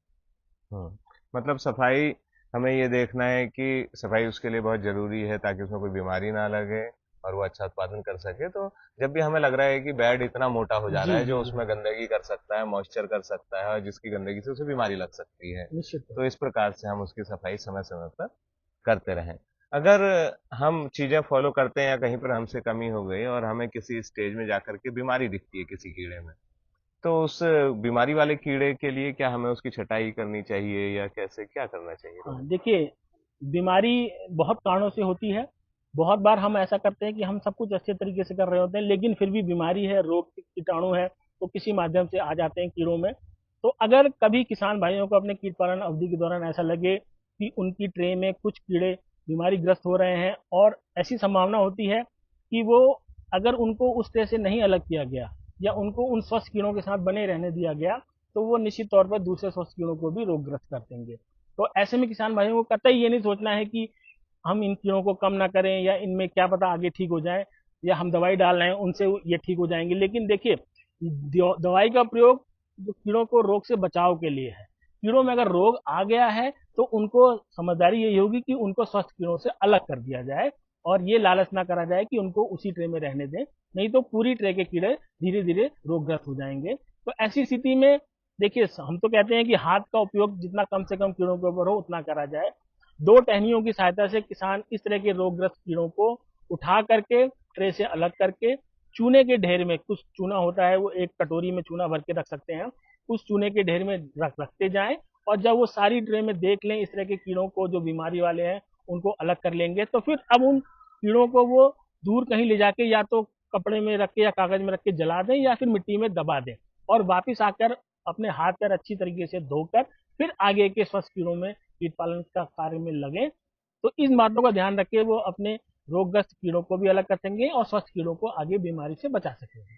हम्म, मतलब सफाई हमें ये देखना है कि सफाई उसके लिए बहुत जरूरी है ताकि उसमें कोई बीमारी ना लगे और वो अच्छा उत्पादन कर सके। तो जब भी हमें लग रहा है कि बेड इतना मोटा हो जा जी रहा है जी जो जी, उसमें गंदगी कर सकता है, मॉइस्चर कर सकता है, और जिसकी गंदगी से उसे बीमारी लग सकती है, निश्चित है। तो इस प्रकार से हम उसकी सफाई समय समय पर करते रहें। अगर हम चीजें फॉलो करते हैं या कहीं पर हमसे कमी हो गई और हमें किसी स्टेज में जाकर के बीमारी दिखती है किसी कीड़े में, तो उस बीमारी वाले कीड़े के लिए क्या हमें उसकी छटाई करनी चाहिए या कैसे क्या करना चाहिए हाँ, रोहन? देखिए, बीमारी बहुत कारणों से होती है। बहुत बार हम ऐसा करते हैं कि हम सब कुछ अच्छे तरीके से कर रहे होते हैं, लेकिन फिर भी बीमारी है, रोग कीटाणु है, तो किसी माध्यम से आ जाते हैं कीड़ों में। तो अगर कभी किसान भाइयों को अपने कीट पालन अवधि के दौरान ऐसा लगे कि उनकी ट्रे में कुछ कीड़े बीमारी ग्रस्त हो रहे हैं, और ऐसी संभावना होती है कि वो, अगर उनको उस ट्रे से नहीं अलग किया गया या उनको उन स्वस्थ कीड़ों के साथ बने रहने दिया गया, तो वो निश्चित तौर पर दूसरे स्वस्थ कीड़ों को भी रोगग्रस्त कर देंगे। तो ऐसे में किसान भाइयों को कतई ये नहीं सोचना है कि हम इन कीड़ों को कम ना करें, या इनमें क्या पता आगे ठीक हो जाए, या हम दवाई डाल रहे हैं उनसे ये ठीक हो जाएंगे। लेकिन देखिए, दवाई का प्रयोग जो कीड़ों को रोग से बचाव के लिए है। कीड़ों में अगर रोग आ गया है तो उनको समझदारी यही होगी कि उनको स्वस्थ कीड़ों से अलग कर दिया जाए, और ये लालच ना करा जाए कि उनको उसी ट्रे में रहने दें, नहीं तो पूरी ट्रे के कीड़े धीरे धीरे रोगग्रस्त हो जाएंगे। तो ऐसी स्थिति में देखिए, हम तो कहते हैं कि हाथ का उपयोग जितना कम से कम कीड़ों के ऊपर हो उतना करा जाए। दो टहनियों की सहायता से किसान इस तरह के रोगग्रस्त कीड़ों को उठा करके ट्रे से अलग करके चूने के ढेर में, कुछ चूना होता है वो एक कटोरी में चूना भर के रख सकते हैं, उस चूने के ढेर में रखते जाएं, और जब वो सारी ट्रे में देख लें इस तरह के कीड़ों को जो बीमारी वाले हैं उनको अलग कर लेंगे, तो फिर अब उन कीड़ों को वो दूर कहीं ले जाके या तो कपड़े में रख के या कागज में रख के जला दें, या फिर मिट्टी में दबा दें, और वापिस आकर अपने हाथ पैर अच्छी तरीके से धोकर फिर आगे के स्वस्थ कीड़ों में कीट पालन का कार्य में लगे। तो इन बातों का ध्यान रख के वो अपने रोगग्रस्त कीड़ों को भी अलग कर सकेंगे और स्वस्थ कीड़ों को आगे बीमारी से बचा सकेंगे।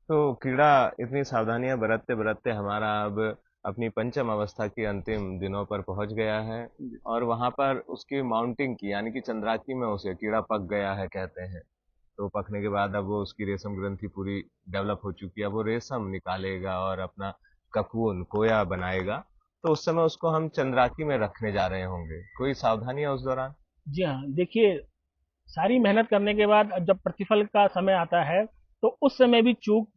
तो कीड़ा इतनी सावधानियां बरतते बरतते हमारा अब अपनी पंचम अवस्था के अंतिम दिनों पर पहुंच गया है, और वहां पर उसकी माउंटिंग की यानी कि चंद्राकी में उसे कीड़ा पक गया है कहते हैं। तो पकने के बाद अब वो उसकी रेशम ग्रंथि पूरी डेवलप हो चुकी है, अब वो रेशम निकालेगा और अपना ककून कोया बनाएगा। तो उस समय उसको हम चंद्राकी में रखने जा रहे होंगे, कोई सावधानी है उस दौरान? जी हाँ, देखिए, सारी मेहनत करने के बाद जब प्रतिफल का समय आता है, तो उस समय भी चूक,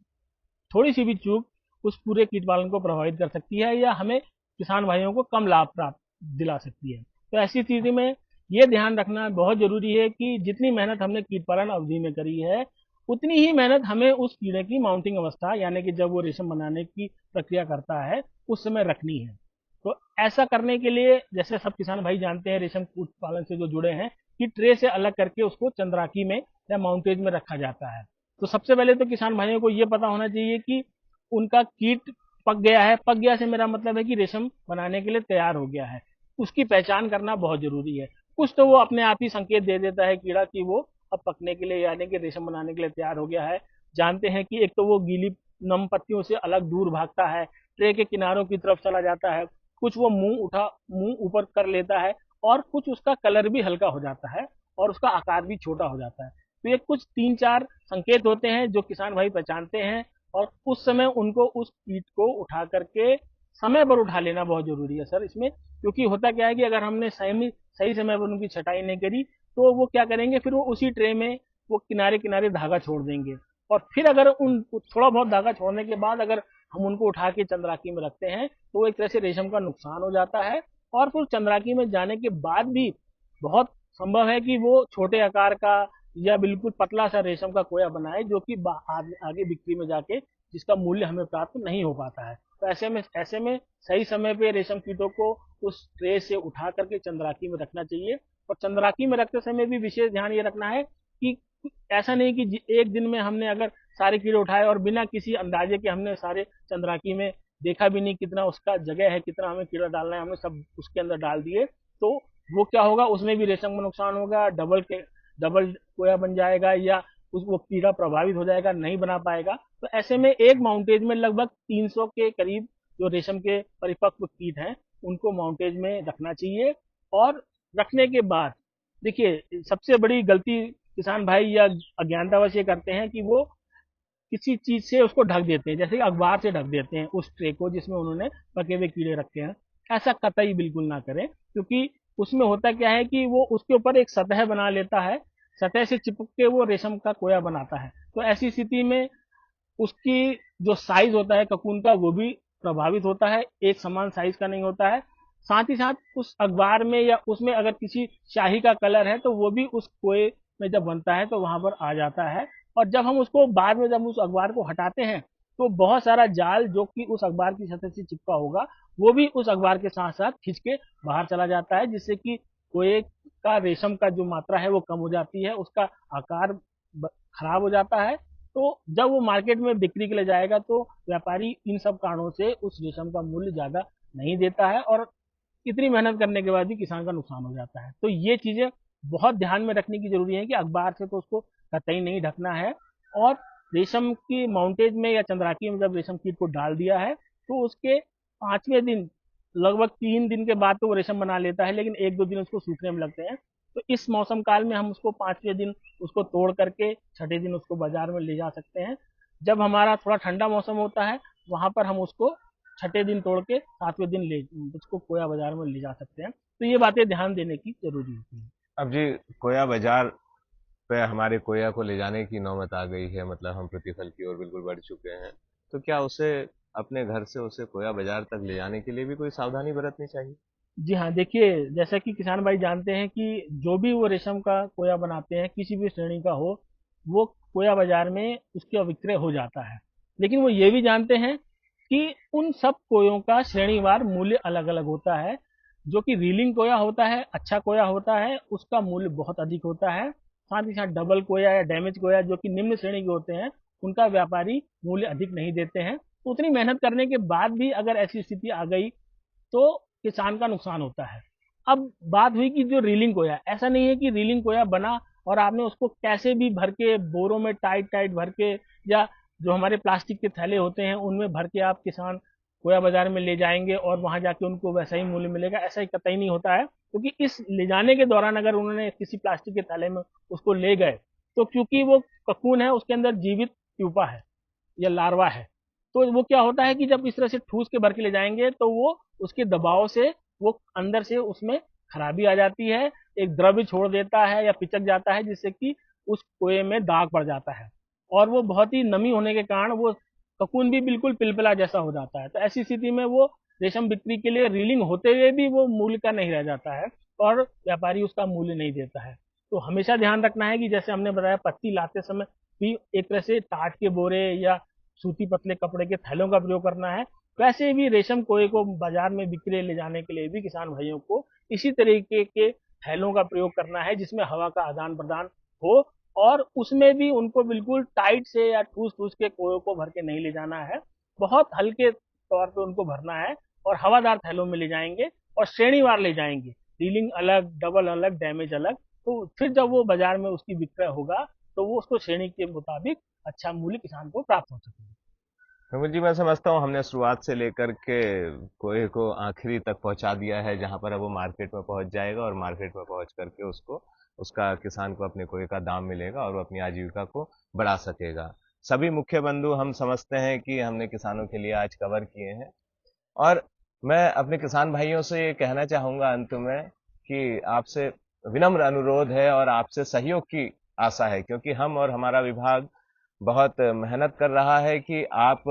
थोड़ी सी भी चूक उस पूरे कीट पालन को प्रभावित कर सकती है, या हमें किसान भाइयों को कम लाभ प्राप्त दिला सकती है। तो ऐसी स्थिति में ये ध्यान रखना बहुत जरूरी है कि जितनी मेहनत हमने कीट पालन अवधि में करी है, उतनी ही मेहनत हमें उस कीड़े की माउंटिंग अवस्था, यानी कि जब वो रेशम बनाने की प्रक्रिया करता है, उस समय रखनी है। तो ऐसा करने के लिए, जैसे सब किसान भाई जानते हैं रेशम कीट पालन से जो जुड़े हैं, कि ट्रे से अलग करके उसको चंद्राकी में या माउंटेज में रखा जाता है। तो सबसे पहले तो किसान भाइयों को ये पता होना चाहिए कि उनका कीट पक गया है। पक गया से मेरा मतलब है कि रेशम बनाने के लिए तैयार हो गया है। उसकी पहचान करना बहुत जरूरी है। कुछ तो वो अपने आप ही संकेत दे देता है कीड़ा कि वो अब पकने के लिए, यानी कि रेशम बनाने के लिए तैयार हो गया है। जानते हैं कि एक तो वो गीली नम पत्तियों से अलग दूर भागता है, ट्रे के किनारों की तरफ चला जाता है, कुछ वो मुंह ऊपर कर लेता है, और कुछ उसका कलर भी हल्का हो जाता है, और उसका आकार भी छोटा हो जाता है। तो ये कुछ 3-4 संकेत होते हैं जो किसान भाई पहचानते हैं, और उस समय उनको उस कीट को उठा करके समय पर उठा लेना बहुत जरूरी है सर इसमें। क्योंकि होता क्या है कि अगर हमने सही समय पर उनकी छटाई नहीं करी, तो वो क्या करेंगे, फिर वो उसी ट्रे में वो किनारे किनारे धागा छोड़ देंगे, और फिर अगर उन थोड़ा बहुत धागा छोड़ने के बाद अगर हम उनको उठा के चंद्राकी में रखते हैं, तो वो एक तरह से रेशम का नुकसान हो जाता है। और फिर चंद्राकी में जाने के बाद भी बहुत संभव है कि वो छोटे आकार का या बिल्कुल पतला सा रेशम का कोया बनाए, जो कि आगे बिक्री में जाके जिसका मूल्य हमें प्राप्त नहीं हो पाता है। तो ऐसे में सही समय पे रेशम कीटों को उस ट्रे से उठा करके चंद्राकी में रखना चाहिए। और चंद्राकी में रखते समय भी विशेष ध्यान ये रखना है कि ऐसा नहीं कि एक दिन में हमने अगर सारे कीड़े उठाए और बिना किसी अंदाजे के हमने सारे चंद्राकी में देखा भी नहीं कितना उसका जगह है, कितना हमें कीड़ा डालना है, हमने सब उसके अंदर डाल दिए, तो वो क्या होगा, उसमें भी रेशम का नुकसान होगा, डबल कोया बन जाएगा, या वो कीड़ा प्रभावित हो जाएगा, नहीं बना पाएगा। तो ऐसे में एक माउंटेज में लगभग 300 के करीब जो रेशम के परिपक्व कीट हैं उनको माउंटेज में रखना चाहिए। और रखने के बाद देखिए, सबसे बड़ी गलती किसान भाई या अज्ञानतावश ये करते हैं कि वो किसी चीज से उसको ढक देते हैं, जैसे कि अखबार से ढक देते हैं उस ट्रे को जिसमें उन्होंने पके हुए कीड़े रखे हैं। ऐसा कतई बिल्कुल ना करें, क्योंकि उसमें होता क्या है कि वो उसके ऊपर एक सतह बना लेता है। सतह से चिपक के वो रेशम का कोया बनाता है। तो ऐसी स्थिति में उसकी जो साइज होता है ककून का वो भी प्रभावित होता है, एक समान साइज का नहीं होता है। साथ ही साथ उस अखबार में या उसमें अगर किसी शाही का कलर है तो वो भी उस कोए में जब बनता है तो वहां पर आ जाता है। और जब हम उसको बाद में जब उस अखबार को हटाते हैं तो बहुत सारा जाल जो कि उस अखबार की सतह से चिपका होगा वो भी उस अखबार के साथ साथ खींच के बाहर चला जाता है, जिससे कि कोए का रेशम का जो मात्रा है वो कम हो जाती है, उसका आकार खराब हो जाता है। तो जब वो मार्केट में बिक्री के लिए जाएगा तो व्यापारी इन सब कारणों से उस रेशम का मूल्य ज्यादा नहीं देता है और इतनी मेहनत करने के बाद भी किसान का नुकसान हो जाता है। तो ये चीजें बहुत ध्यान में रखने की जरूरी है कि अखबार से तो उसको कतई नहीं ढकना है। और रेशम की माउंटेज में या चंद्राकी में जब रेशम कीट को डाल दिया है तो उसके 5वें दिन, लगभग 3 दिन के बाद तो वो रेशम बना लेता है, लेकिन 1-2 दिन उसको सूखने में लगते हैं। तो इस मौसम काल में हम उसको 5वें दिन उसको तोड़ करके 6ठे दिन उसको बाजार में ले जा सकते हैं। जब हमारा थोड़ा ठंडा मौसम होता है वहां पर हम उसको 6ठे दिन तोड़ के 7वें दिन ले उसको कोया बाजार में ले जा सकते हैं। तो ये बातें ध्यान देने की जरूरी होती है। अब जी, कोया बाजार पे हमारे कोया को ले जाने की नौबत आ गई है, मतलब हम प्रतिफल की ओर बिल्कुल बढ़ चुके हैं। तो क्या उसे अपने घर से उसे कोया बाजार तक ले जाने के लिए भी कोई सावधानी बरतनी चाहिए? जी हाँ, देखिए जैसा कि किसान भाई जानते हैं कि जो भी वो रेशम का कोया बनाते हैं किसी भी श्रेणी का हो, वो कोया बाजार में उसका विक्रय हो जाता है। लेकिन वो ये भी जानते हैं कि उन सब कोयों का श्रेणीवार मूल्य अलग अलग होता है। जो कि रीलिंग कोया होता है, अच्छा कोया होता है, उसका मूल्य बहुत अधिक होता है। साथ ही साथ डबल कोया या डैमेज कोया जो कि निम्न श्रेणी के होते हैं उनका व्यापारी मूल्य अधिक नहीं देते हैं। तो उतनी मेहनत करने के बाद भी अगर ऐसी स्थिति आ गई तो किसान का नुकसान होता है। अब बात हुई कि जो रीलिंग कोया, ऐसा नहीं है कि रीलिंग कोया बना और आपने उसको कैसे भी भर के बोरों में टाइट टाइट भर के या जो हमारे प्लास्टिक के थैले होते हैं उनमें भर के आप किसान कोया बाजार में ले जाएंगे और वहां जाके उनको वैसा ही मूल्य मिलेगा, ऐसा ही कतई नहीं होता है। क्योंकि इस ले जाने के दौरान अगर उन्होंने किसी प्लास्टिक के थैले में उसको ले गए तो क्योंकि वो ककून है उसके अंदर जीवित प्यूपा है या लार्वा है, तो वो क्या होता है कि जब इस तरह से ठूस के भर के ले जाएंगे तो वो उसके दबाव से वो अंदर से उसमें खराबी आ जाती है, एक द्रव्य छोड़ देता है या पिचक जाता है जिससे कि उस कोए में दाग पड़ जाता है और वो बहुत ही नमी होने के कारण वो ककून भी बिल्कुल पिलपिला जैसा हो जाता है। तो ऐसी स्थिति में वो रेशम बिक्री के लिए रीलिंग होते हुए भी वो मूल्य का नहीं रह जाता है और व्यापारी उसका मूल्य नहीं देता है। तो हमेशा ध्यान रखना है कि जैसे हमने बताया पत्ती लाते समय भी एक तरह से टाट के बोरे या सूती पतले कपड़े के थैलों का प्रयोग करना है। वैसे भी रेशम कोए को बाजार में बिक्री ले जाने के लिए भी किसान भाइयों को इसी तरीके के थैलों का प्रयोग करना है जिसमें हवा का आदान प्रदान हो और उसमें भी उनको बिल्कुल टाइट से या ठूस ठूस के कोयों को भर के नहीं ले जाना है, बहुत हल्के तौर पे उनको भरना है और हवादार थैलों में ले जाएंगे और श्रेणीवार ले जाएंगे, डीलिंग अलग, डबल अलग, डैमेज अलग। तो फिर जब वो बाजार में उसकी विक्रय होगा तो वो उसको श्रेणी के मुताबिक अच्छा मूल्य किसान को प्राप्त हो सकेगा। विमल जी, मैं समझता हूँ हमने शुरुआत से लेकर के कोए को आखिरी तक पहुंचा दिया है, जहां पर अब वो मार्केट में पहुंच जाएगा और मार्केट में पहुंच करके उसको उसका किसान को अपने कोए का दाम मिलेगा और वो अपनी आजीविका को बढ़ा सकेगा। सभी मुख्य बिंदु हम समझते हैं कि हमने किसानों के लिए आज कवर किए हैं। और मैं अपने किसान भाइयों से ये कहना चाहूंगा अंत में कि आपसे विनम्र अनुरोध है और आपसे सहयोग की आशा है, क्योंकि हम और हमारा विभाग बहुत मेहनत कर रहा है कि आप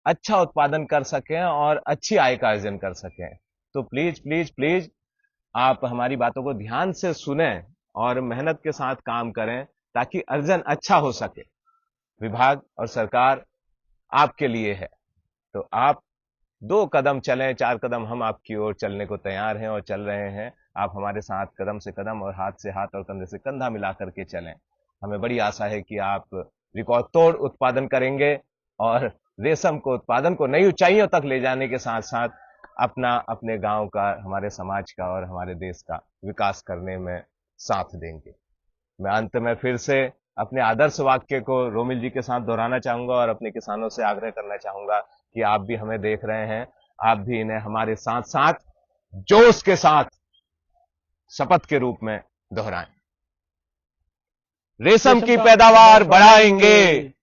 अच्छा उत्पादन कर सकें और अच्छी आय का अर्जन कर सकें। तो प्लीज प्लीज प्लीज आप हमारी बातों को ध्यान से सुने और मेहनत के साथ काम करें ताकि अर्जन अच्छा हो सके। विभाग और सरकार आपके लिए है, तो आप 2 कदम चलें, 4 कदम हम आपकी ओर चलने को तैयार हैं और चल रहे हैं। आप हमारे साथ कदम से कदम और हाथ से हाथ और कंधे से कंधा मिला करके चलें। हमें बड़ी आशा है कि आप रिकॉर्ड तोड़ उत्पादन करेंगे और रेशम को उत्पादन को नई ऊंचाइयों तक ले जाने के साथ साथ अपने गांव का, हमारे समाज का और हमारे देश का विकास करने में साथ देंगे। मैं अंत में फिर से अपने आदर्श वाक्य को रोमिल जी के साथ दोहराना चाहूंगा और अपने किसानों से आग्रह करना चाहूंगा कि आप भी हमें देख रहे हैं, आप भी इन्हें हमारे साथ साथ जोश के साथ शपथ के रूप में दोहराएं। रेशम की पैदावार बढ़ाएंगे,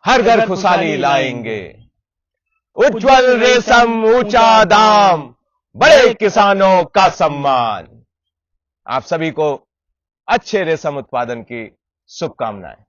हर घर खुशहाली लाएंगे। उज्जवल रेशम, ऊंचा दाम, बड़े किसानों का सम्मान। आप सभी को अच्छे रेशम उत्पादन की शुभकामनाएं।